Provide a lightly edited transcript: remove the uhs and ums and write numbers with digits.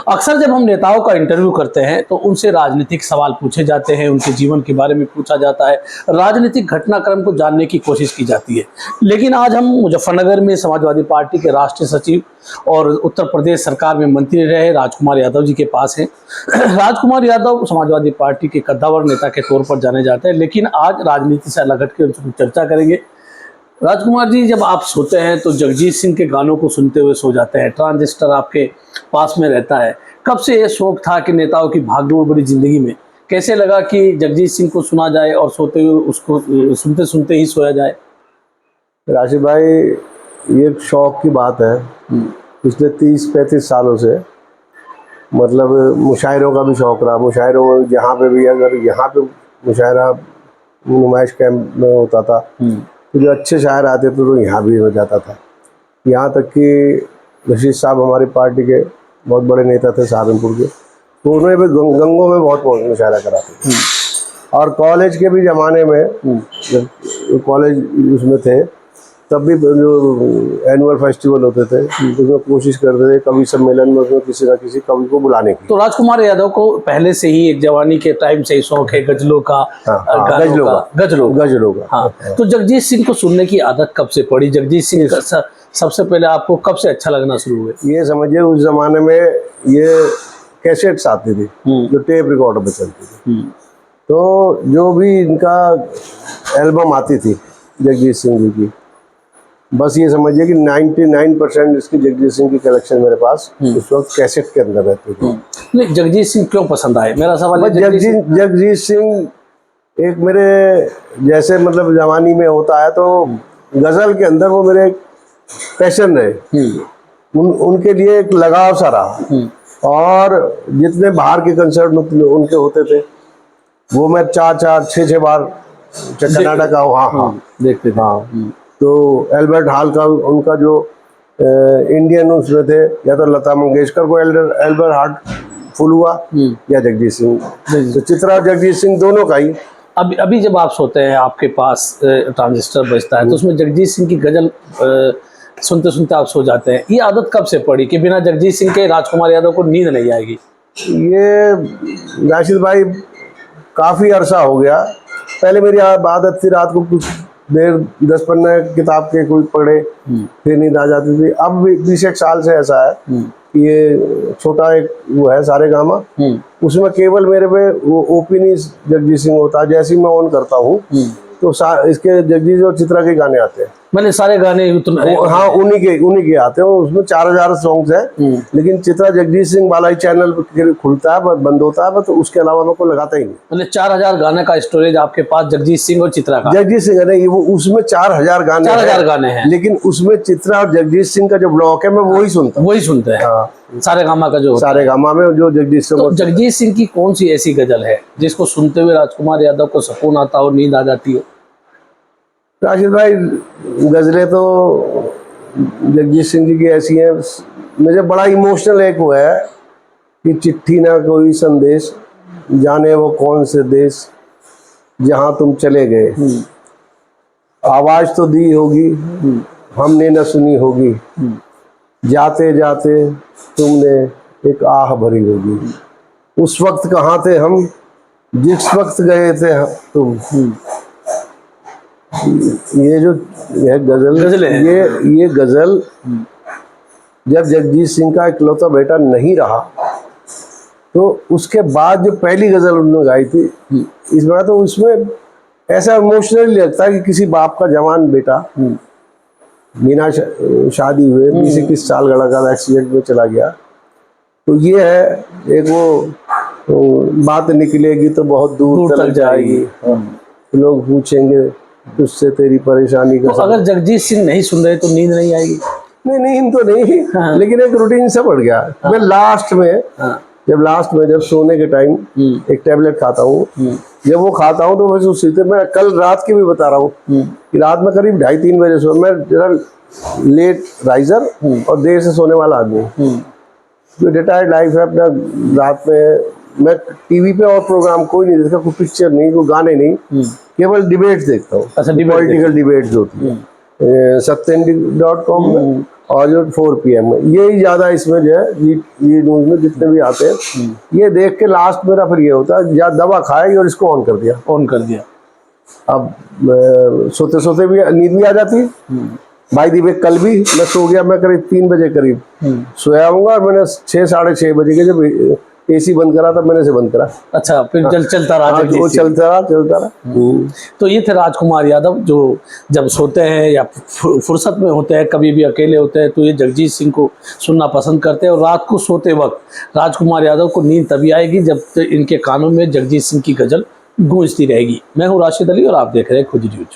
अक्सर जब हम नेताओं का इंटरव्यू करते हैं तो उनसे राजनीतिक सवाल पूछे जाते हैं, उनके जीवन के बारे में पूछा जाता है, राजनीतिक घटनाक्रम को जानने की कोशिश की जाती है। लेकिन आज हम मुजफ्फरनगर में समाजवादी पार्टी के राष्ट्रीय सचिव और उत्तर प्रदेश सरकार में मंत्री रहे राजकुमार यादव जी के पास हैं। राजकुमार यादव समाजवादी पार्टी के कद्दावर नेता के तौर पर जाने जाते हैं, लेकिन आज राजनीति से अलग हटकर उनसे चर्चा करेंगे। राजकुमार जी, जब आप सोते हैं तो जगजीत सिंह के गानों को सुनते हुए सो जाते हैं, ट्रांजिस्टर आपके पास में रहता है। कब से ये शौक था कि नेताओं की भागदौड़ भरी जिंदगी में कैसे लगा कि जगजीत सिंह को सुना जाए और सोते हुए उसको सुनते सुनते ही सोया जाए? राशिद भाई, ये शौक की बात है। पिछले 30-35 सालों से मतलब मुशायरों का भी शौक रहा। मुशायरों में जहाँ पे भी, अगर यहाँ पे मुशायरा नुमाइश कैंप में होता था तो जो अच्छे शायर आते थे तो यहाँ भी हो जाता था। यहाँ तक कि रशीद साहब हमारी पार्टी के बहुत बड़े नेता थे सहारनपुर के, तो उन्होंने भी गंगों में बहुत मुशायरा कराते थे। और कॉलेज के भी ज़माने में जब कॉलेज उसमें थे तब भी जो एनुअल फेस्टिवल होते थे उसमें कोशिश करते थे कवि सम्मेलन में उसमें किसी न किसी कवि को बुलाने की। तो राजकुमार यादव को पहले से ही एक जवानी के टाइम से ही शौक है गजलों का। गजलों का। हाँ। तो जगजीत सिंह को सुनने की आदत कब से पड़ी? जगजीत सिंह सबसे पहले आपको कब से अच्छा लगना शुरू हुआ? ये समझिए, उस जमाने में ये कैसेट्स आती थी जो टेप रिकॉर्डर पे चलती थी। तो जो भी इनका एल्बम आती थी जगजीत सिंह जी की, बस ये समझिए कि 99% इसकी जगजीत सिंह की कलेक्शन मेरे पास उस वक्त कैसेट के अंदर रहती थी। नहीं, जगजीत सिंह क्यों पसंद आए, मेरा सवाल है। जगजीत सिंह एक मेरे जैसे मतलब जवानी में होता है तो गजल के अंदर वो मेरे पैशन रहे। उनके लिए एक लगाव सा रहा। और जितने बाहर के कंसर्ट उनके होते थे वो मैं 4-6 बार कर्नाटक का हाँ देखते थे। हाँ, तो एल्बर्ट हॉल का उनका जो इंडियन उसमें थे, या तो लता मंगेशकर को एल्बर्ट हॉल फुल हुआ या जगजीत सिंह। तो चित्रा जगजीत सिंह दोनों का ही। अभी जब आप सोते हैं आपके पास ट्रांजिस्टर बजता है तो उसमें जगजीत सिंह की गजल सुनते सुनते आप सो जाते हैं। ये आदत कब से पड़ी कि बिना जगजीत सिंह के राजकुमार यादव को नींद नहीं आएगी? ये राशिद भाई काफ़ी अरसा हो गया। पहले मेरी आदत थी रात को कुछ देर 10-15 किताब के कोई पढ़े फिर नींद आ जाती थी। अब 20 साल से ऐसा है कि ये छोटा एक वो है सारेगामा, उसमें केवल मेरे पे वो ओपीनी जगजीत सिंह होता है। जैसे ही मैं ऑन करता हूँ तो इसके जगजीत और चित्रा के गाने आते हैं। मैंने सारे गाने हाँ उन्हीं के आते हैं। उसमें 4000 सॉन्ग्स हैं, लेकिन चित्रा जगजीत सिंह वाला ही चैनल खुलता है बंद होता है, तो उसके अलावा मैं को लगाता ही नहीं। मतलब 4000 गाने का स्टोरेज आपके पास जगजीत सिंह और चित्रा का? जगजीत सिंह नहीं, वो उसमें 4000 गाने हैं, लेकिन उसमें चित्रा और जगजीत सिंह का जो ब्लॉक है मैं वही सुनते हैं। हाँ, सारेगामा का जो सारेगामा में जो जगजीत सिंह। तो जगजीत सिंह की कौन सी ऐसी गजल है जिसको सुनते हुए राजकुमार यादव को सुकून आता हो, नींद आ जाती हो? राशिद भाई, गजलें तो जगजीत सिंह जी की ऐसी हैं। मुझे बड़ा इमोशनल एक वो है कि चिट्ठी ना कोई संदेश, जाने वो कौन से देश, जहाँ तुम चले गए, आवाज़ तो दी होगी हमने न सुनी होगी, जाते जाते तुमने एक आह भरी होगी, उस वक्त कहाँ थे हम जिस वक्त गए थे तुम। ये जो गजल ये गजल जब जगजीत सिंह का इकलौता बेटा नहीं रहा तो उसके बाद जो पहली गजल उन्होंने गाई थी इस बार, तो उसमें ऐसा इमोशनली लगता है कि किसी बाप का जवान बेटा बिना शादी हुए 20-21 साल का एक्सीडेंट में चला गया। तो ये है एक वो बात निकलेगी तो बहुत दूर तक जाएगी, लोग पूछेंगे उससे तेरी परेशानी का। तो अगर जगजीत सिंह नहीं सुन रहे तो नींद नहीं आएगी? नहीं, नींद तो नहीं। हाँ। लेकिन एक रूटीन से बढ़ गया। हाँ। मैं लास्ट में जब सोने के टाइम एक टैबलेट खाता हूँ, जब वो खाता हूँ तो बस उसी मैं कल रात की भी बता रहा हूँ कि रात में करीब 2:30-3 बजे सो। मैं जरा लेट राइजर और देर से सोने वाला आदमी हूँ। जो रिटायर्ड लाइफ है अपना, रात में मैं टीवी पे और प्रोग्राम कोई नहीं देखता, कोई पिक्चर नहीं, कोई गाने नहीं, केवल डिबेट्स देखता हूँ। अच्छा, पॉलिटिकल डिबेट्स होती है सत्येंद्र.com में, और जो 4 PM में, यही ज़्यादा इसमें जो है ये न्यूज़ में जितने भी आते हैं, ये देख के लास्ट मेरा फिर ये होता है या दवा खाई और इसको ऑन कर दिया। ऑन कर दिया। अब सोते सोते भी नींद भी आ जाती है। भाई दी वे कल भी मैं सो गया, मैं करीब 3 बजे करीब सोया हूँगा और मैंने 6 साढ़े 6 बजे के जब AC बंद करा था मैंने से बंद करा। अच्छा, फिर चलता रहा। हाँ, वो चलता रहा। तो ये थे राजकुमार यादव, जो जब सोते हैं या फुर्सत में होते हैं, कभी भी अकेले होते हैं, तो ये जगजीत सिंह को सुनना पसंद करते हैं। और रात को सोते वक्त राजकुमार यादव को नींद तभी आएगी जब इनके कानों में जगजीत सिंह की गज़ल गूंजती रहेगी। मैं हूँ राशिद अली और आप देख रहे हैं खुद न्यूज।